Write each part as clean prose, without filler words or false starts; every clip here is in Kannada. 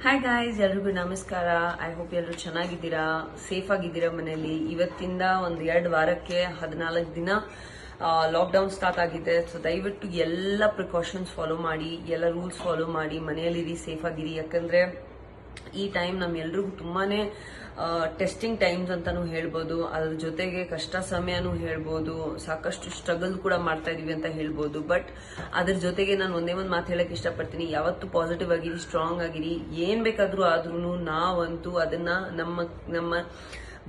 ಹಾಯ್ ಗಾಯ್ಸ್, ಎಲ್ರಿಗೂ ನಮಸ್ಕಾರ. ಐ ಹೋಪ್ ಎಲ್ಲರೂ ಚೆನ್ನಾಗಿದ್ದೀರಾ, ಸೇಫ್ ಆಗಿದ್ದೀರಾ ಮನೆಯಲ್ಲಿ. ಇವತ್ತಿಂದ ಒಂದು 2 ವಾರಕ್ಕೆ 14 ದಿನ ಲಾಕ್ಡೌನ್ ಸ್ಟಾರ್ಟ್ ಆಗಿದೆ. ಸೊ ದಯವಿಟ್ಟು ಎಲ್ಲ ಪ್ರಿಕಾಷನ್ಸ್ ಫಾಲೋ ಮಾಡಿ, ಎಲ್ಲ ರೂಲ್ಸ್ ಫಾಲೋ ಮಾಡಿ, ಮನೆಯಲ್ಲಿರಿ, ಸೇಫ್ ಆಗಿರಿ. ಯಾಕಂದ್ರೆ ಈ ಟೈಮ್ ನಮ್ಮೆಲ್ರಿಗೂ ತುಂಬಾನೇ ಟೆಸ್ಟಿಂಗ್ ಟೈಮ್ಸ್ ಅಂತಾನು ಹೇಳ್ಬೋದು. ಅದ್ರ ಜೊತೆಗೆ ಕಷ್ಟ ಸಮಯನೂ ಹೇಳ್ಬೋದು, ಸಾಕಷ್ಟು ಸ್ಟ್ರಗಲ್ ಕೂಡ ಮಾಡ್ತಾ ಇದೀವಿ ಅಂತ ಹೇಳ್ಬೋದು. ಬಟ್ ಅದ್ರ ಜೊತೆಗೆ ನಾನು ಒಂದೇ ಒಂದು ಮಾತು ಹೇಳಕ್ ಇಷ್ಟಪಡ್ತೀನಿ, ಯಾವತ್ತು ಪಾಸಿಟಿವ್ ಆಗಿರಿ, ಸ್ಟ್ರಾಂಗ್ ಆಗಿರಿ. ಏನ್ ಬೇಕಾದ್ರೂ ಆದ್ರೂ ನಾವಂತೂ ಅದನ್ನ ನಮ್ಮ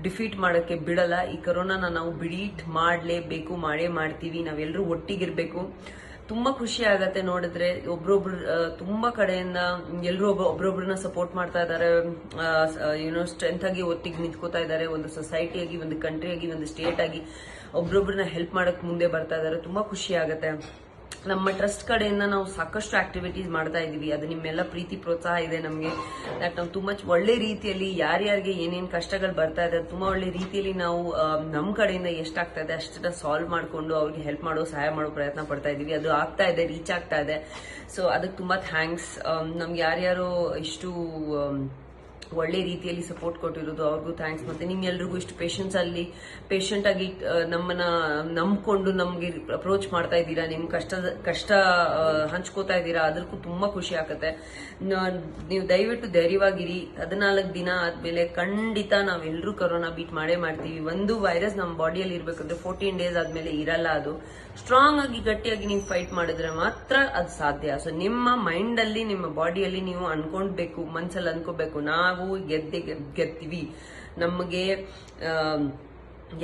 ಡಿಫೀಟ್ ಮಾಡಕ್ಕೆ ಬಿಡಲ್ಲ. ಈ ಕೊರೋನಾನ ನಾವು ಬಿಡೀಟ್ ಮಾಡಲೇಬೇಕು, ಮಾಡೇ ಮಾಡ್ತೀವಿ. ನಾವೆಲ್ಲರೂ ಒಟ್ಟಿಗಿರ್ಬೇಕು. ತುಂಬಾ ಖುಷಿ ಆಗತ್ತೆ ನೋಡಿದ್ರೆ ಒಬ್ರೊಬ್ರು ತುಂಬಾ ಕಡೆಯಿಂದ ಎಲ್ಲರೂ ಒಬ್ರೊಬ್ರನ್ನ ಸಪೋರ್ಟ್ ಮಾಡ್ತಾ ಇದಾರೆ. ಸ್ಟ್ರೆಂತ್ ಆಗಿ ಒಟ್ಟಿಗೆ ನಿಂತ್ಕೋತಾ ಇದಾರೆ. ಒಂದು ಸೊಸೈಟಿ ಆಗಿ, ಒಂದು ಕಂಟ್ರಿ ಆಗಿ, ಒಂದು ಸ್ಟೇಟ್ ಆಗಿ ಒಬ್ರೊಬ್ರನ್ನ ಹೆಲ್ಪ್ ಮಾಡಕ್ ಮುಂದೆ ಬರ್ತಾ ಇದಾರೆ. ತುಂಬಾ ಖುಷಿ ಆಗತ್ತೆ. ನಮ್ಮ ಟ್ರಸ್ಟ್ ಕಡೆಯಿಂದ ನಾವು ಸಾಕಷ್ಟು ಆಕ್ಟಿವಿಟೀಸ್ ಮಾಡ್ತಾ ಇದೀವಿ. ಅದು ನಿಮ್ಮೆಲ್ಲ ಪ್ರೀತಿ ಪ್ರೋತ್ಸಾಹ ಇದೆ ನಮಗೆ. ದಟ್ ನಾವು ತುಂಬಾ ಒಳ್ಳೆ ರೀತಿಯಲ್ಲಿ ಯಾರ್ಯಾರಿಗೆ ಏನೇನ್ ಕಷ್ಟಗಳು ಬರ್ತಾ ಇದೆ ತುಂಬಾ ಒಳ್ಳೆ ರೀತಿಯಲ್ಲಿ ನಾವು ನಮ್ಮ ಕಡೆಯಿಂದ ಎಷ್ಟಾಗ್ತಾ ಇದೆ ಅಷ್ಟನ್ನ ಸಾಲ್ವ್ ಮಾಡ್ಕೊಂಡು ಅವ್ರಿಗೆ ಹೆಲ್ಪ್ ಮಾಡೋ, ಸಹಾಯ ಮಾಡೋ ಪ್ರಯತ್ನ ಪಡ್ತಾ ಇದೀವಿ. ಅದು ಆಗ್ತಾ ಇದೆ, ರೀಚ್ ಆಗ್ತಾ ಇದೆ. ಸೊ ಅದಕ್ಕೆ ತುಂಬಾ ಥ್ಯಾಂಕ್ಸ್. ನಮ್ಗೆ ಯಾರ್ಯಾರು ಇಷ್ಟು ಒಳ್ಳೆ ರೀತಿಯಲ್ಲಿ ಸಪೋರ್ಟ್ ಕೊಟ್ಟಿರೋದು ಅವ್ರಿಗೂ ಥ್ಯಾಂಕ್ಸ್. ಮತ್ತೆ ನಿಮ್ಗೆಲ್ರಿಗೂ ಇಷ್ಟು ಪೇಷಂಟ್ ಆಗಿ ನಮ್ಮನ್ನ ನಂಬ್ಕೊಂಡು ನಮ್ಗೆ ಅಪ್ರೋಚ್ ಮಾಡ್ತಾ ಇದ್ದೀರಾ, ನಿಮ್ ಕಷ್ಟ ಹಂಚ್ಕೋತಾ ಇದ್ದೀರಾ, ಅದಕ್ಕೂ ತುಂಬಾ ಖುಷಿ ಆಗತ್ತೆ. ನೀವು ದಯವಿಟ್ಟು ಧೈರ್ಯವಾಗಿರಿ. 14 ದಿನ ಆದ್ಮೇಲೆ ಖಂಡಿತ ನಾವೆಲ್ಲರೂ ಕೊರೋನಾ ಬೀಟ್ ಮಾಡೇ ಮಾಡ್ತೀವಿ. ಒಂದು ವೈರಸ್ ನಮ್ಮ ಬಾಡಿಯಲ್ಲಿ ಇರ್ಬೇಕಂದ್ರೆ 14 ಡೇಸ್ ಆದ್ಮೇಲೆ ಇರಲ್ಲ. ಅದು ಸ್ಟ್ರಾಂಗ್ ಆಗಿ ಗಟ್ಟಿಯಾಗಿ ನೀವು ಫೈಟ್ ಮಾಡಿದ್ರೆ ಮಾತ್ರ ಅದು ಸಾಧ್ಯ. ಸೊ ನಿಮ್ಮ ಮೈಂಡ್ ಅಲ್ಲಿ, ನಿಮ್ಮ ಬಾಡಿಯಲ್ಲಿ ನೀವು ಅನ್ಕೊಂಡ್ಬೇಕು, ಮನ್ಸಲ್ಲಿ ಅನ್ಕೋಬೇಕು, ನಾವು ಗೆದ್ತೀವಿ. ನಮಗೆ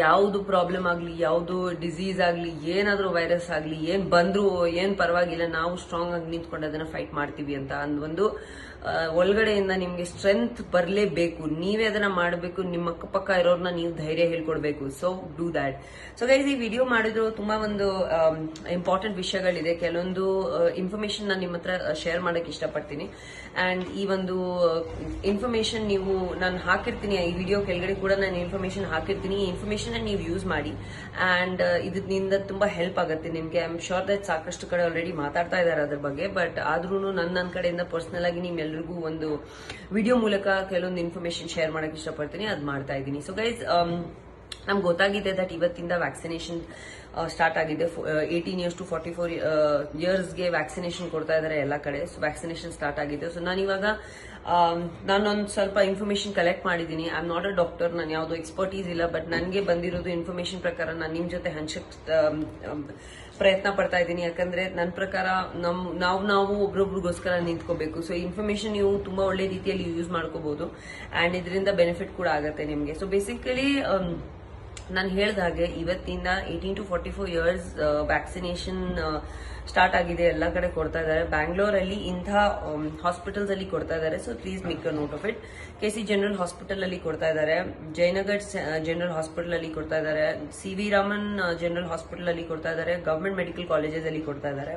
ಯಾವುದು ಪ್ರಾಬ್ಲಮ್ ಆಗ್ಲಿ, ಯಾವುದು ಡಿಸೀಸ್ ಆಗ್ಲಿ, ಏನಾದ್ರೂ ವೈರಸ್ ಆಗ್ಲಿ, ಏನ್ ಬಂದ್ರು ಏನ್ ಪರವಾಗಿಲ್ಲ, ನಾವು ಸ್ಟ್ರಾಂಗ್ ಆಗಿ ನಿಂತ್ಕೊಂಡು ಅದನ್ನ ಫೈಟ್ ಮಾಡ್ತೀವಿ ಅಂತ ಒಂದು ಒಳಗಡೆಯಿಂದ ನಿಮ್ಗೆ ಸ್ಟ್ರೆಂತ್ ಬರಲೇಬೇಕು. ನೀವೇ ಅದನ್ನ ಮಾಡಬೇಕು. ನಿಮ್ಮ ಅಕ್ಕಪಕ್ಕ ಇರೋರ್ನ ನೀವು ಧೈರ್ಯ ಹೇಳ್ಕೊಡ್ಬೇಕು. So do that. So guys, ಈ ವಿಡಿಯೋ ಮಾಡಿದ್ರು ತುಂಬಾ ಒಂದು ಇಂಪಾರ್ಟೆಂಟ್ ವಿಷಯಗಳಿದೆ. ಕೆಲವೊಂದು ಇನ್ಫಾರ್ಮೇಶನ್ ನಾನು ನಿಮ್ಮ ಹತ್ರ ಶೇರ್ ಮಾಡಕ್ ಇಷ್ಟಪಡ್ತೀನಿ. ಅಂಡ್ ಈ ಒಂದು ಇನ್ಫಾರ್ಮೇಶನ್ ನಾನು ಹಾಕಿರ್ತೀನಿ, ಈ ವಿಡಿಯೋ ಕೆಳಗಡೆ ಕೂಡ ನಾನು ಇನ್ಫಾರ್ಮೇಶನ್ ಹಾಕಿರ್ತೀನಿ. ಈ ಇನ್ಫಾರ್ಮೇಶನ್ ನೀವು ಯೂಸ್ ಮಾಡಿ. ಅಂಡ್ ಇದರಿಂದ ತುಂಬಾ ಹೆಲ್ಪ್ ಆಗುತ್ತೆ ನಿಮ್ಗೆ. ಐ ಆಮ್ ಶೋರ್ ದಟ್ ಸಾಕಷ್ಟು ಕಡೆ ಆಲ್ರೆಡಿ ಮಾತಾಡ್ತಾ ಇದ್ದಾರೆ ಅದ್ರ ಬಗ್ಗೆ. ಬಟ್ ಆದ್ರೂ ನನ್ನ ಕಡೆಯಿಂದ ಪರ್ಸನಲ್ ಆಗಿ ನಿಮ್ಮೆಲ್ಲರಿಗೂ ಒಂದು ವಿಡಿಯೋ ಮೂಲಕ ಕೆಲವೊಂದು ಇನ್ಫಾರ್ಮೇಶನ್ ಶೇರ್ ಮಾಡಕ್ ಇಷ್ಟಪಡ್ತೀನಿ. ಅದ್ ಮಾಡ್ತಾ ಇದ್ದೀನಿ. ಸೊ ಗೈಸ್, ನಮ್ಗೆ ಗೊತ್ತಾಗಿದೆ ದಟ್ ಇವತ್ತಿಂದ ವ್ಯಾಕ್ಸಿನೇಷನ್ ಸ್ಟಾರ್ಟ್ ಆಗಿದೆ. 18 years to 44 yearsಗೆ ವ್ಯಾಕ್ಸಿನೇಷನ್ ಕೊಡ್ತಾ ಇದಾರೆ ಎಲ್ಲ ಕಡೆ. ಸೊ ವ್ಯಾಕ್ಸಿನೇಷನ್ ಸ್ಟಾರ್ಟ್ ಆಗಿದೆ. ಸೊ ನಾನೊಂದು ಸ್ವಲ್ಪ ಇನ್ಫಾರ್ಮೇಶನ್ ಕಲೆಕ್ಟ್ ಮಾಡಿದ್ದೀನಿ. I am not a doctor, ನಾನು ಯಾವ್ದು ಎಕ್ಸ್ಪರ್ಟೀಸ್ ಇಲ್ಲ. ಬಟ್ ನನಗೆ ಬಂದಿರೋದು ಇನ್ಫಾರ್ಮೇಶನ್ ಪ್ರಕಾರ ನಾನು ನಿಮ್ ಜೊತೆ ಹಂಚಕ್ ಪ್ರಯತ್ನ ಪಡ್ತಾ ಇದ್ದೀನಿ. ಯಾಕಂದ್ರೆ ನನ್ನ ಪ್ರಕಾರ ನಾವು ಒಬ್ರೊಬ್ರಿಗೋಸ್ಕರ ನಿಂತ್ಕೋಬೇಕು. ಸೊ ಇನ್ಫಾರ್ಮೇಶನ್ ನೀವು ತುಂಬಾ ಒಳ್ಳೆ ರೀತಿಯಲ್ಲಿ ಯೂಸ್ ಮಾಡ್ಕೋಬಹುದು. ಅಂಡ್ ಇದರಿಂದ ಬೆನಿಫಿಟ್ ಕೂಡ ಆಗತ್ತೆ ನಿಮ್ಗೆ. ಸೊ ಬೇಸಿಕಲಿ ನಾನು ಹೇಳ್ದ ಹಾಗೆ ಇವತ್ತಿಂದ 18 to 44 years ವ್ಯಾಕ್ಸಿನೇಷನ್ ಸ್ಟಾರ್ಟ್ ಆಗಿದೆ. ಎಲ್ಲ ಕಡೆ ಕೊಡ್ತಾ ಇದ್ದಾರೆ. ಬ್ಯಾಂಗ್ಳೂರಲ್ಲಿ ಇಂಥ ಹಾಸ್ಪಿಟಲ್ಸ್ ಅಲ್ಲಿ ಕೊಡ್ತಾ ಇದ್ದಾರೆ. So please make a note of it. KC general hospital ಅಲ್ಲಿ ಕೊಡ್ತಾ ಇದ್ದಾರೆ, ಜಯನಗರ್ ಜನರಲ್ ಹಾಸ್ಪಿಟಲ್ ಅಲ್ಲಿ ಕೊಡ್ತಾ ಇದ್ದಾರೆ, CV ರಾಮನ್ ಜನರಲ್ ಹಾಸ್ಪಿಟಲ್ ಅಲ್ಲಿ ಕೊಡ್ತಾ ಇದ್ದಾರೆ, ಗವರ್ಮೆಂಟ್ ಮೆಡಿಕಲ್ ಕಾಲೇಜಸ್ ಅಲ್ಲಿ ಕೊಡ್ತಾ ಇದ್ದಾರೆ,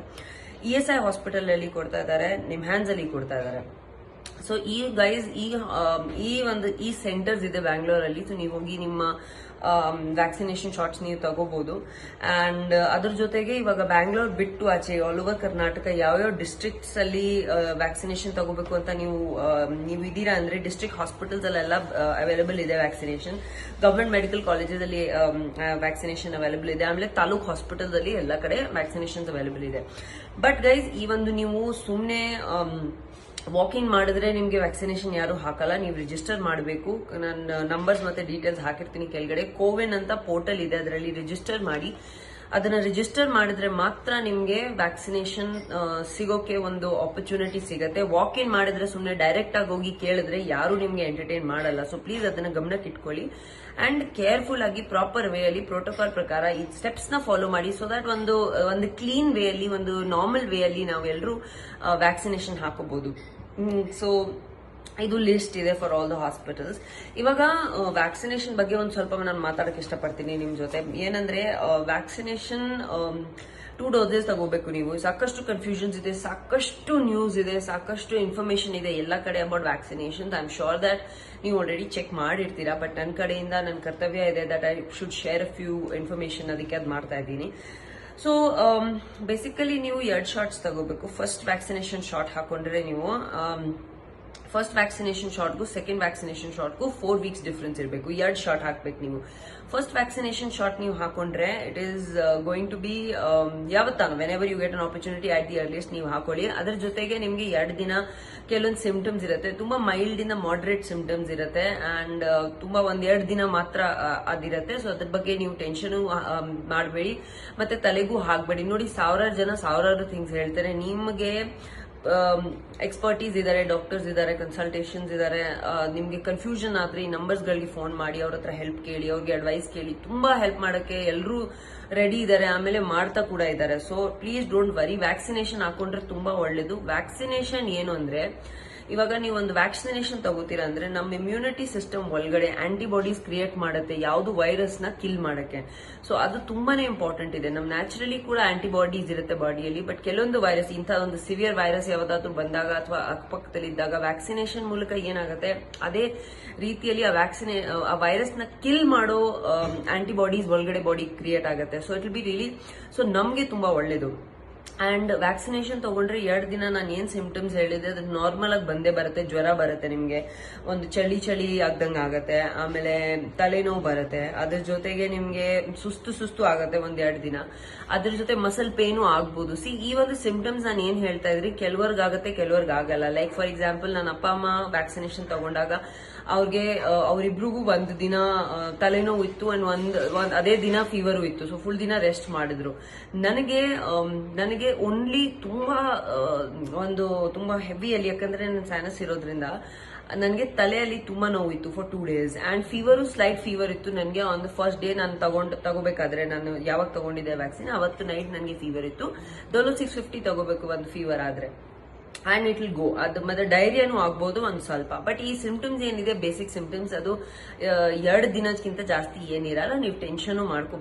ESI ಹಾಸ್ಪಿಟಲ್ ಅಲ್ಲಿ ಕೊಡ್ತಾ ಇದ್ದಾರೆ, ನಿಮ್ಹ್ಯಾನ್ಸ್ ಅಲ್ಲಿ ಕೊಡ್ತಾ ಇದ್ದಾರೆ. ಸೊ ಈ ಗೈಸ್ ಈ ಸೆಂಟರ್ಸ್ ಇದೆ ಬ್ಯಾಂಗ್ಳೂರಲ್ಲಿ. ಸೊ ನೀವು ಹೋಗಿ ನಿಮ್ಮ ವ್ಯಾಕ್ಸಿನೇಷನ್ ಶಾಟ್ಸ್ ನೀವು ತಗೋಬಹುದು. ಅಂಡ್ ಅದ್ರ ಜೊತೆಗೆ ಇವಾಗ ಬ್ಯಾಂಗ್ಳೂರ್ ಬಿಟ್ಟು ಆಚೆ ಆಲ್ ಓವರ್ ಕರ್ನಾಟಕ ಯಾವ್ಯಾವ ಡಿಸ್ಟ್ರಿಕ್ಟ್ಸ್ ಅಲ್ಲಿ ವ್ಯಾಕ್ಸಿನೇಷನ್ ತಗೋಬೇಕು ಅಂತ ನೀವು ಇದೀರಾ ಅಂದ್ರೆ ಡಿಸ್ಟ್ರಿಕ್ಟ್ ಹಾಸ್ಪಿಟಲ್ಸ್ ಅಲ್ಲೆಲ್ಲ ಅವೈಲೇಬಲ್ ಇದೆ ವ್ಯಾಕ್ಸಿನೇಷನ್. ಗವರ್ಮೆಂಟ್ ಮೆಡಿಕಲ್ ಕಾಲೇಜಸ್ ಅಲ್ಲಿ ವ್ಯಾಕ್ಸಿನೇಷನ್ ಅವೈಲೇಬಲ್ ಇದೆ. ಆಮೇಲೆ ತಾಲೂಕ್ ಹಾಸ್ಪಿಟಲ್ಸ್ ಅಲ್ಲಿ ಎಲ್ಲ ಕಡೆ ವ್ಯಾಕ್ಸಿನೇಷನ್ಸ್ ಅವೈಲೇಬಲ್ ಇದೆ. ಬಟ್ ಗೈಸ್, ಈ ಒಂದು ನೀವು ಸುಮ್ನೆ ವಾಕಿಂಗ್ ಮಾಡಿದ್ರೆ ನಿಮ್ಗೆ ವ್ಯಾಕ್ಸಿನೇಷನ್ ಯಾರು ಹಾಕಲ್ಲ. ನೀವು ರಿಜಿಸ್ಟರ್ ಮಾಡಬೇಕು. ನನ್ನ ನಂಬರ್ಸ್ ಮತ್ತೆ ಡೀಟೇಲ್ಸ್ ಹಾಕಿರ್ತೀನಿ ಕೆಳಗಡೆ. ಕೋವಿನ್ ಅಂತ ಪೋರ್ಟಲ್ ಇದೆ, ಅದರಲ್ಲಿ ರಿಜಿಸ್ಟರ್ ಮಾಡಿ. ಅದನ್ನ ರಿಜಿಸ್ಟರ್ ಮಾಡಿದ್ರೆ ಮಾತ್ರ ನಿಮ್ಗೆ ವ್ಯಾಕ್ಸಿನೇಷನ್ ಸಿಗೋಕೆ ಒಂದು ಆಪರ್ಚುನಿಟಿ ಸಿಗತ್ತೆ. ವಾಕ್ ಇನ್ ಮಾಡಿದ್ರೆ ಸುಮ್ನೆ ಡೈರೆಕ್ಟ್ ಆಗಿ ಹೋಗಿ ಕೇಳಿದ್ರೆ ಯಾರು ನಿಮ್ಗೆ ಎಂಟರ್ಟೈನ್ ಮಾಡಲ್ಲ. ಸೊ ಪ್ಲೀಸ್ ಅದನ್ನ ಗಮನಕ್ಕೆ ಇಟ್ಕೊಳ್ಳಿ. ಅಂಡ್ ಕೇರ್ಫುಲ್ ಆಗಿ ಪ್ರಾಪರ್ ವೇ ಅಲ್ಲಿ ಪ್ರೋಟೋಕಾಲ್ ಪ್ರಕಾರ ಈ ಸ್ಟೆಪ್ಸ್ ನ ಫಾಲೋ ಮಾಡಿ. ಸೊ ದಟ್ ಒಂದು ಕ್ಲೀನ್ ವೇ ಅಲ್ಲಿ, ಒಂದು ನಾರ್ಮಲ್ ವೇ ಅಲ್ಲಿ ನಾವೆಲ್ಲರೂ ವ್ಯಾಕ್ಸಿನೇಷನ್ ಹಾಕೋಬಹುದು. ಸೊ ಇದು ಲಿಸ್ಟ್ ಇದೆ ಫಾರ್ ಆಲ್ ದ ಹಾಸ್ಪಿಟಲ್ಸ್. ಇವಾಗ ವ್ಯಾಕ್ಸಿನೇಷನ್ ಬಗ್ಗೆ ಒಂದು ಸ್ವಲ್ಪ ನಾನು ಮಾತಾಡಕ್ಕೆ ಇಷ್ಟಪಡ್ತೀನಿ ನಿಮ್ ಜೊತೆ. ಏನಂದ್ರೆ ವ್ಯಾಕ್ಸಿನೇಷನ್ 2 doses ತಗೋಬೇಕು ನೀವು. ಸಾಕಷ್ಟು ಕನ್ಫ್ಯೂಷನ್ಸ್ ಇದೆ, ಸಾಕಷ್ಟು ನ್ಯೂಸ್ ಇದೆ, ಸಾಕಷ್ಟು ಇನ್ಫಾರ್ಮೇಶನ್ ಇದೆ ಎಲ್ಲ ಕಡೆ about vaccination. I am sure that ನೀವು ಆಲ್ರೆಡಿ ಚೆಕ್ ಮಾಡಿರ್ತೀರಾ. ಬಟ್ ನನ್ನ ಕಡೆಯಿಂದ ನನ್ನ ಕರ್ತವ್ಯ ಇದೆ that I should share a few information. ಅದಕ್ಕೆ ಅದು ಮಾಡ್ತಾ ಇದ್ದೀನಿ. ಸೊ ಬೇಸಿಕಲಿ ನೀವು 2 ಶಾಟ್ಸ್ ತಗೋಬೇಕು. ಫಸ್ಟ್ ವ್ಯಾಕ್ಸಿನೇಷನ್ ಶಾಟ್ ಹಾಕೊಂಡ್ರೆ ನೀವು ಫಸ್ಟ್ ವ್ಯಾಕ್ಸಿನೇಷನ್ ಶಾಟ್ಗೂ ಸೆಕೆಂಡ್ ವ್ಯಾಕ್ಸಿನೇಷನ್ ಶಾಟ್ಗೂ 4 weeks ಡಿಫ್ರೆನ್ಸ್ ಇರಬೇಕು. 2 ಶಾಟ್ ಹಾಕ್ಬೇಕು ನೀವು. ಫಸ್ಟ್ ವ್ಯಾಕ್ಸಿನೇಷನ್ ಶಾಟ್ ನೀವು ಹಾಕೊಂಡ್ರೆ it is going to be ಯಾವತ್ತಾನು whenever you get an opportunity at the earliest ನೀವು ಹಾಕೊಳ್ಳಿ. ಅದ್ರ ಜೊತೆಗೆ ನಿಮ್ಗೆ 2 ದಿನ ಕೆಲವೊಂದು ಸಿಂಪ್ಟಮ್ಸ್ ಇರುತ್ತೆ, ತುಂಬಾ ಮೈಲ್ಡ್ ಇಂದ ಮಾಡರೇಟ್ ಸಿಂಪ್ಟಮ್ಸ್ ಇರುತ್ತೆ ಅಂಡ್ ತುಂಬಾ 1-2 ದಿನ ಮಾತ್ರ ಅದಿರುತ್ತೆ. ಸೊ ಅದ್ರ ಬಗ್ಗೆ ನೀವು ಟೆನ್ಷನ್ ಮಾಡಬೇಡಿ, ಮತ್ತೆ ತಲೆಗೂ ಹಾಕ್ಬೇಡಿ. ನೋಡಿ, ಸಾವಿರಾರು ಥಿಂಗ್ಸ್ ಹೇಳ್ತಾರೆ. ನಿಮಗೆ ಎಕ್ಸ್ಪರ್ಟೀಸ್ ಇದಾರೆ, ಡಾಕ್ಟರ್ಸ್ ಇದಾರೆ, ಕನ್ಸಲ್ಟೇಷನ್ಸ್ ಇದಾರೆ. ನಿಮ್ಗೆ ಕನ್ಫ್ಯೂಷನ್ ಆದ್ರೆ ಈ ನಂಬರ್ಸ್ ಗಳಿಗೆ ಫೋನ್ ಮಾಡಿ ಅವ್ರ ಹತ್ರ ಹೆಲ್ಪ್ ಕೇಳಿ, ಅವ್ರಿಗೆ ಅಡ್ವೈಸ್ ಕೇಳಿ. ತುಂಬಾ ಹೆಲ್ಪ್ ಮಾಡಕ್ಕೆ ಎಲ್ಲರೂ ರೆಡಿ ಇದಾರೆ, ಆಮೇಲೆ ಮಾಡ್ತಾ ಕೂಡ ಇದಾರೆ. So please don't worry, vaccination ಹಾಕೊಂಡ್ರೆ ತುಂಬಾ ಒಳ್ಳೇದು. ವ್ಯಾಕ್ಸಿನೇಷನ್ ಏನು ಅಂದ್ರೆ, ಇವಾಗ ನೀವು ಒಂದು ವ್ಯಾಕ್ಸಿನೇಷನ್ ತಗೋತೀರಾ ಅಂದ್ರೆ ನಮ್ಮ ಇಮ್ಯುನಿಟಿ ಸಿಸ್ಟಮ್ ಒಳಗಡೆ ಆಂಟಿಬಾಡೀಸ್ ಕ್ರಿಯೇಟ್ ಮಾಡುತ್ತೆ ಯಾವ್ದು ವೈರಸ್ ನ ಕಿಲ್ ಮಾಡಕ್ಕೆ. ಸೊ ಅದು ತುಂಬಾನೇ ಇಂಪಾರ್ಟೆಂಟ್ ಇದೆ. ನಮ್ ನ್ಯಾಚುರಲಿ ಕೂಡ ಆಂಟಿಬಾಡೀಸ್ ಇರುತ್ತೆ ಬಾಡಿಯಲ್ಲಿ, ಬಟ್ ಕೆಲವೊಂದು ವೈರಸ್, ಇಂಥ ಒಂದು ಸಿವಿಯರ್ ವೈರಸ್ ಯಾವ್ದಾದ್ರು ಬಂದಾಗ ಅಥವಾ ಅಕ್ಕಪಕ್ಕದಲ್ಲಿ ಇದ್ದಾಗ ವ್ಯಾಕ್ಸಿನೇಷನ್ ಮೂಲಕ ಏನಾಗುತ್ತೆ, ಅದೇ ರೀತಿಯಲ್ಲಿ ಆ ವೈರಸ್ ನ ಕಿಲ್ ಮಾಡೋ ಆಂಟಿಬಾಡೀಸ್ ಒಳಗಡೆ ಬಾಡಿ ಕ್ರಿಯೇಟ್ ಆಗುತ್ತೆ. So it will be really, so ನಮ್ಗೆ ತುಂಬಾ ಒಳ್ಳೇದು. ಅಂಡ್ ವ್ಯಾಕ್ಸಿನೇಷನ್ ತಗೊಂಡ್ರೆ 2 ದಿನ ನಾನು ಏನ್ ಸಿಂಪ್ಟಮ್ಸ್ ಹೇಳಿದೆ ಅದು ನಾರ್ಮಲ್ ಆಗಿ ಬಂದೇ ಬರುತ್ತೆ. ಜ್ವರ ಬರುತ್ತೆ, ನಿಮ್ಗೆ ಒಂದು ಚಳಿ ಆಗ್ದಂಗ ಆಗತ್ತೆ, ಆಮೇಲೆ ತಲೆನೋವು ಬರುತ್ತೆ, ಅದ್ರ ಜೊತೆಗೆ ನಿಮ್ಗೆ ಸುಸ್ತು ಆಗತ್ತೆ 1-2 ದಿನ. ಅದ್ರ ಜೊತೆ ಮಸಲ್ ಪೇನು ಆಗ್ಬೋದು. ಈ ಒಂದು ಸಿಂಪ್ಟಮ್ಸ್ ನಾನು ಏನ್ ಹೇಳ್ತಾ ಇದ್ರಿ, ಕೆಲವರ್ಗ್ ಆಗತ್ತೆ, ಕೆಲವರ್ಗ್ ಆಗಲ್ಲ. ಲೈಕ್ ಫಾರ್ ಎಕ್ಸಾಂಪಲ್, ನನ್ನ ಅಪ್ಪ ಅಮ್ಮ ವ್ಯಾಕ್ಸಿನೇಷನ್ ತಗೊಂಡಾಗ ಅವರಿಬ್ರಿಗೂ 1 ದಿನ ತಲೆನೋವು ಇತ್ತು ಅಂಡ್ ಅದೇ ದಿನ ಫೀವರು ಇತ್ತು. ಸೊ ಫುಲ್ ದಿನ ರೆಸ್ಟ್ ಮಾಡಿದ್ರು. ನನಗೆ ಓನ್ಲಿ ತುಂಬಾ ಹೆವಿಯಲ್ಲಿ, ಯಾಕಂದ್ರೆ ನನ್ನ ಸೈನಸ್ ಇರೋದ್ರಿಂದ ನನಗೆ ತಲೆಯಲ್ಲಿ ತುಂಬಾ ನೋವಿತ್ತು for 2 days and fever, slight fever ಇತ್ತು ನನಗೆ. ಆನ್ ದ ಫಸ್ಟ್ ಡೇ ನಾನು ತಗೋಬೇಕಾದ್ರೆ, ನಾನು ಯಾವಾಗ ತಗೊಂಡಿದ್ದೆ ವ್ಯಾಕ್ಸಿನ್ ಅವತ್ತು ನೈಟ್ ನನಗೆ ಫೀವರ್ ಇತ್ತು. 650 ತಗೋಬೇಕು ಒಂದು ಫೀವರ್ ಆದ್ರೆ, ಅಂಡ್ ಇಟ್ ವಿಲ್ ಗೋ. ಅದು ಮತ್ತೆ ಡೈರಿಯಾನು ಆಗ್ಬಹುದು ಒಂದು ಸ್ವಲ್ಪ. ಬಟ್ ಈ ಸಿಂಪ್ಟಮ್ಸ್ ಏನಿದೆ, ಬೇಸಿಕ್ ಸಿಂಪ್ಟಮ್ಸ್, ಅದು 2 ದಿನಕ್ಕಿಂತ ಜಾಸ್ತಿ ಏನಿರಲ್ಲ. ನೀವು ಟೆನ್ಷನ್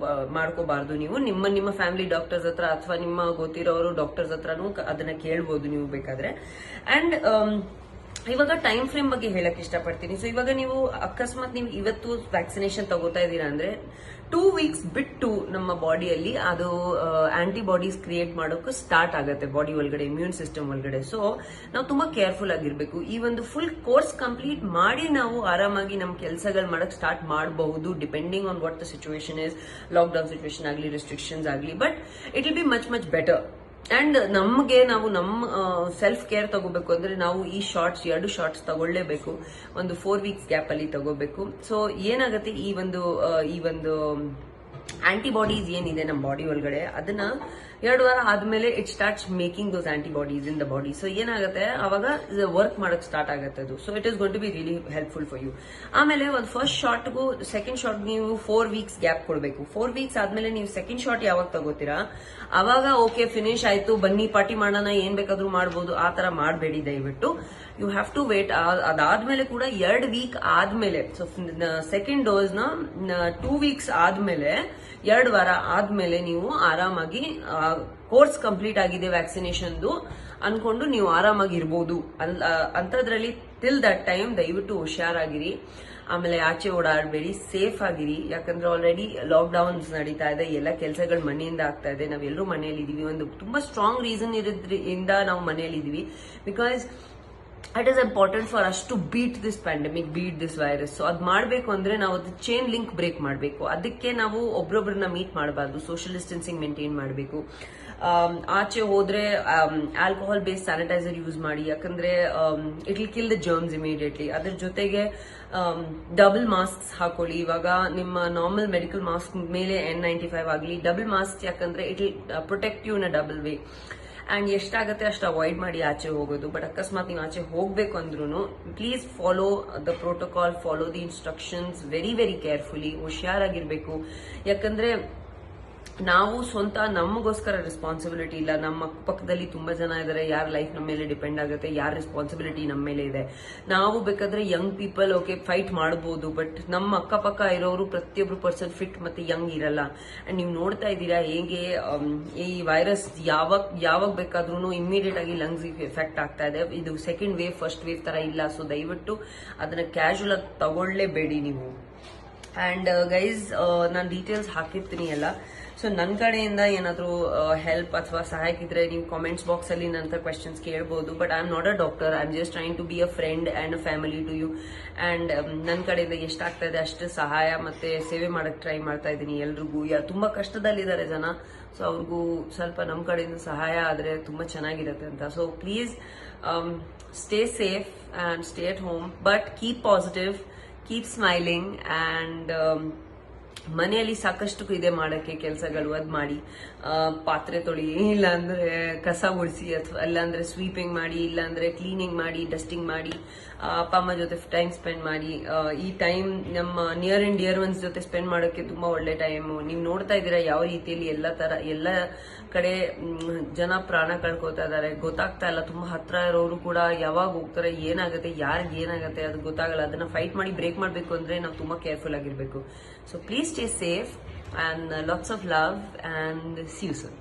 ಮಾಡ್ಕೋಬಾರ್ದು. ನೀವು ನಿಮ್ಮ ಫ್ಯಾಮಿಲಿ ಡಾಕ್ಟರ್ಸ್ ಹತ್ರ ಅಥವಾ ನಿಮ್ಮ ಗೊತ್ತಿರೋರು ಡಾಕ್ಟರ್ಸ್ ಹತ್ರನೂ ಅದನ್ನ ಕೇಳ್ಬೋದು ನೀವು ಬೇಕಾದ್ರೆ. ಅಂಡ್ ಇವಾಗ ಟೈಮ್ ಫ್ರೇಮ್ ಬಗ್ಗೆ ಹೇಳಕ್ ಇಷ್ಟಪಡ್ತೀನಿ. ಸೊ ಇವಾಗ ನೀವು ಅಕಸ್ಮಾತ್ ನೀವು ಇವತ್ತು ವ್ಯಾಕ್ಸಿನೇಷನ್ ತಗೋತಾ ಇದ್ದೀರಾ ಅಂದ್ರೆ 2 weeks ಬಿಟ್ಟು ನಮ್ಮ ಬಾಡಿಯಲ್ಲಿ ಅದು ಆಂಟಿಬಾಡೀಸ್ ಕ್ರಿಯೇಟ್ ಮಾಡೋಕೆ ಸ್ಟಾರ್ಟ್ ಆಗುತ್ತೆ ಬಾಡಿ ಒಳಗಡೆ, ಇಮ್ಯೂನ್ ಸಿಸ್ಟಮ್ ಒಳಗಡೆ. ಸೊ ನಾವು ತುಂಬಾ ಕೇರ್ಫುಲ್ ಆಗಿರ್ಬೇಕು. ಈ ಒಂದು ಫುಲ್ ಕೋರ್ಸ್ ಕಂಪ್ಲೀಟ್ ಮಾಡಿ ನಾವು ಆರಾಮಾಗಿ ನಮ್ಮ ಕೆಲಸಗಳು ಮಾಡಕ್ ಸ್ಟಾರ್ಟ್ ಮಾಡಬಹುದು, depending on what the situation is. Lockdown situation ಆಗಲಿ, ರೆಸ್ಟ್ರಿಕ್ಷನ್ಸ್ ಆಗಲಿ, but it will be much better. And ನಾವು ನಮ್ಮ ಸೆಲ್ಫ್ ಕೇರ್ ತಗೋಬೇಕು ಅಂದ್ರೆ ನಾವು ಈ 2 ಶಾರ್ಟ್ಸ್ ತಗೊಳ್ಳೇಬೇಕು. ಒಂದು 4 weeks ಗ್ಯಾಪ್ ಅಲ್ಲಿ ತಗೋಬೇಕು. ಸೊ ಏನಾಗುತ್ತೆ, ಈ ಒಂದು ಆಂಟಿಬಾಡೀಸ್ ಏನಿದೆ ನಮ್ಮ ಬಾಡಿ ಒಳಗಡೆ, ಅದನ್ನ 2 ವಾರ ಆದ್ಮೇಲೆ it starts making those antibodies in the body. So ಏನಾಗುತ್ತೆ, ಅವಾಗ ವರ್ಕ್ ಮಾಡಕ್ ಸ್ಟಾರ್ಟ್ ಆಗುತ್ತೆ ಅದು. So it is going to be really helpful for you. ಆಮೇಲೆ ಒಂದು ಫಸ್ಟ್ ಶಾಟ್ಗೂ ಸೆಕೆಂಡ್ ಶಾಟ್ ನೀವು 4 weeks ಗ್ಯಾಪ್ ಕೊಡಬೇಕು. 4 weeks ಆದ್ಮೇಲೆ ನೀವು ಸೆಕೆಂಡ್ ಶಾಟ್ ಯಾವಾಗ ತಗೋತೀರಾ ಅವಾಗ ಓಕೆ, ಫಿನಿಶ್ ಆಯ್ತು, ಬನ್ನಿ ಪಾರ್ಟಿ ಮಾಡೋಣ, ಏನ್ ಬೇಕಾದ್ರೂ ಮಾಡ್ಬೋದು, ಆ ತರ ಮಾಡಬೇಡಿ ದಯವಿಟ್ಟು. You have to wait. ಅದಾದ್ಮೇಲೆ ಕೂಡ 2 week ಆದ್ಮೇಲೆ, ಸೊ ಸೆಕೆಂಡ್ ಡೋಸ್ ನ 2 weeks ಆದ್ಮೇಲೆ, 2 ವಾರ ಆದ್ಮೇಲೆ ನೀವು ಆರಾಮಾಗಿ ಕೋರ್ಸ್ ಕಂಪ್ಲೀಟ್ ಆಗಿದೆ ವ್ಯಾಕ್ಸಿನೇಷನ್ದು ಅನ್ಕೊಂಡು ನೀವು ಆರಾಮಾಗಿ ಇರ್ಬೋದು. ಅಂತದ್ರಲ್ಲಿ ಟಿಲ್ ದಟ್ ಟೈಮ್ ದಯವಿಟ್ಟು ಹುಷಾರಾಗಿರಿ. ಆಮೇಲೆ ಆಚೆ ಓಡಾಡಬೇಡಿ, ಸೇಫ್ ಆಗಿರಿ. ಯಾಕಂದ್ರೆ ಆಲ್ರೆಡಿ ಲಾಕ್ ಡೌನ್ಸ್ ನಡೀತಾ ಇದೆ, ಎಲ್ಲ ಕೆಲಸಗಳು ಮನೆಯಿಂದ ಆಗ್ತಾ ಇದೆ. ನಾವೆಲ್ಲರೂ ಮನೆಯಲ್ಲಿ ಇದೀವಿ. ಒಂದು ತುಂಬಾ ಸ್ಟ್ರಾಂಗ್ ರೀಸನ್ ಇರೋದ್ರಿಂದ ನಾವು ಮನೆಯಲ್ಲಿ ಇದೀವಿ. Because it is important for us to beat this pandemic, beat this virus. So ಅದ್ ಮಾಡ್ಬೇಕು ಅಂದ್ರೆ ನಾವು ಅದು ಚೈನ್ ಲಿಂಕ್ ಬ್ರೇಕ್ ಮಾಡಬೇಕು. ಅದಕ್ಕೆ ನಾವು ಒಬ್ರೊಬ್ರನ್ನ ಮೀಟ್ ಮಾಡಬಾರ್ದು, ಸೋಷಿಯಲ್ ಡಿಸ್ಟೆನ್ಸಿಂಗ್ ಮೇಂಟೈನ್ ಮಾಡಬೇಕು. ಆಚೆ ಹೋದ್ರೆ ಆಲ್ಕೋಹಾಲ್ ಬೇಸ್ಡ್ ಸ್ಯಾನಿಟೈಸರ್ ಯೂಸ್ ಮಾಡಿ, ಯಾಕಂದ್ರೆ it will kill the germs immediately. ಅದ್ರ ಜೊತೆಗೆ ಡಬಲ್ ಮಾಸ್ಕ್ ಹಾಕೊಳ್ಳಿ. ಇವಾಗ ನಿಮ್ಮ ನಾರ್ಮಲ್ ಮೆಡಿಕಲ್ ಮಾಸ್ಕ್ ಮೇಲೆ N95 ಆಗಲಿ, ಡಬಲ್ ಮಾಸ್ಕ್, ಯಾಕಂದ್ರೆ it will protect you in a double way. And ಎಷ್ಟಾಗತ್ತೆ ಅಷ್ಟು ಅವಾಯ್ಡ್ ಮಾಡಿ ಆಚೆ ಹೋಗೋದು. ಬಟ್ ಅಕಸ್ಮಾತ್ ನೀವು ಆಚೆ ಹೋಗ್ಬೇಕು ಅಂದ್ರೂ please follow the protocol, follow the instructions very very carefully. ಹುಷಾರಾಗಿರ್ಬೇಕು. ಯಾಕಂದ್ರೆ ನಾವು ಸ್ವಂತ ನಮಗೋಸ್ಕರ ರೆಸ್ಪಾನ್ಸಿಬಿಲಿಟಿ ಇಲ್ಲ, ನಮ್ಮ ಅಕ್ಕಪಕ್ಕದಲ್ಲಿ ತುಂಬಾ ಜನ ಇದಾರೆ, ಯಾರ ಲೈಫ್ ನಮ್ಮ ಮೇಲೆ ಡಿಪೆಂಡ್ ಆಗುತ್ತೆ, ಯಾರ ರೆಸ್ಪಾನ್ಸಿಬಿಲಿಟಿ ನಮ್ಮ ಮೇಲೆ ಇದೆ. ನಾವು ಬೇಕಾದ್ರೆ ಯಂಗ್ ಪೀಪಲ್ ಓಕೆ ಫೈಟ್ ಮಾಡಬಹುದು, ಬಟ್ ನಮ್ಮ ಅಕ್ಕಪಕ್ಕ ಇರೋರು ಪ್ರತಿಯೊಬ್ರು ಪರ್ಸನ್ ಫಿಟ್ ಮತ್ತೆ ಯಂಗ್ ಇರಲ್ಲ. ಅಂಡ್ ನೀವು ನೋಡ್ತಾ ಇದ್ದೀರಾ ಹೇಗೆ ಈ ವೈರಸ್ ಯಾವಾಗ ಬೇಕಾದ್ರೂ ಇಮಿಡಿಯೇಟ್ ಆಗಿ ಲಂಗ್ಸ್ ಎಫೆಕ್ಟ್ ಆಗ್ತಾ ಇದೆ. ಇದು ಸೆಕೆಂಡ್ ವೇವ್ ಫಸ್ಟ್ ವೇವ್ ತರ ಇಲ್ಲ. ಸೊ ದಯವಿಟ್ಟು ಅದನ್ನ ಕ್ಯಾಶುಯಲ್ ಆಗಿ ತಗೊಳ್ಳೇಬೇಡಿ ನೀವು. ಅಂಡ್ ಗೈಸ್ ನಾನು ಡೀಟೇಲ್ಸ್ ಹಾಕಿರ್ತೀನಿ ಎಲ್ಲ. ಸೊ ನನ್ನ ಕಡೆಯಿಂದ ಏನಾದರೂ ಹೆಲ್ಪ್ ಅಥವಾ ಸಹಾಯಕ್ಕಿದ್ರೆ ನೀವು ಕಾಮೆಂಟ್ಸ್ ಬಾಕ್ಸ್ ಅಲ್ಲಿ ನನ್ನ ಕ್ವೆಶನ್ಸ್ ಕೇಳ್ಬೋದು. But I am not a doctor, I am just trying to be a friend and a family to you. And ನನ್ನ ಕಡೆಯಿಂದ ಎಷ್ಟಾಗ್ತಾ ಇದೆ ಅಷ್ಟು ಸಹಾಯ ಮತ್ತೆ ಸೇವೆ ಮಾಡಕ್ ಟ್ರೈ ಮಾಡ್ತಾ ಇದ್ದೀನಿ ಎಲ್ರಿಗೂ. ತುಂಬಾ ಕಷ್ಟದಲ್ಲಿದ್ದಾರೆ ಜನ, ಸೊ ಅವ್ರಿಗೂ ಸ್ವಲ್ಪ ನಮ್ಮ ಕಡೆಯಿಂದ ಸಹಾಯ ಆದ್ರೆ ತುಂಬಾ ಚೆನ್ನಾಗಿರುತ್ತೆ ಅಂತ. So please stay safe and stay at home, but keep positive, keep smiling. And ಮನೆಯಲ್ಲಿ ಸಾಕಷ್ಟು ಇದೆ ಮಾಡಕ್ಕೆ ಕೆಲಸಗಳು, ಅದ್ ಮಾಡಿ. ಪಾತ್ರೆ ತೊಳಿ, ಇಲ್ಲಾಂದ್ರೆ ಕಸ ಗುಡಿಸಿ, ಅಥವಾ ಇಲ್ಲಾಂದ್ರೆ ಸ್ವೀಪಿಂಗ್ ಮಾಡಿ, ಇಲ್ಲಾಂದ್ರೆ ಕ್ಲೀನಿಂಗ್ ಮಾಡಿ, ಡಸ್ಟಿಂಗ್ ಮಾಡಿ, ಅಪ್ಪ ಅಮ್ಮ ಜೊತೆ ಟೈಮ್ ಸ್ಪೆಂಡ್ ಮಾಡಿ. ಈ ಟೈಮ್ ನಮ್ಮ ನಿಯರ್ ಅಂಡ್ ಡಿಯರ್ ಒನ್ಸ್ ಜೊತೆ ಸ್ಪೆಂಡ್ ಮಾಡೋಕೆ ತುಂಬಾ ಒಳ್ಳೆ ಟೈಮ್. ನೀವು ನೋಡ್ತಾ ಇದ್ದೀರಾ ಯಾವ ರೀತಿಯಲ್ಲಿ ಎಲ್ಲ ಕಡೆ ಜನ ಪ್ರಾಣ ಕಳ್ಕೊತಾ ಇದಾರೆ, ಗೊತ್ತಾಗ್ತಾ ಇಲ್ಲ. ತುಂಬಾ ಹತ್ರ ಇರೋರು ಕೂಡ ಯಾವಾಗ ಹೋಗ್ತಾರೆ, ಏನಾಗುತ್ತೆ, ಯಾರಿಗೆ ಏನಾಗುತ್ತೆ ಅದು ಗೊತ್ತಾಗಲ್ಲ. ಅದನ್ನ ಫೈಟ್ ಮಾಡಿ ಬ್ರೇಕ್ ಮಾಡಬೇಕು ಅಂದ್ರೆ ನಾವು ತುಂಬಾ ಕೇರ್ಫುಲ್ ಆಗಿರ್ಬೇಕು. So please stay safe and lots of love and see you soon.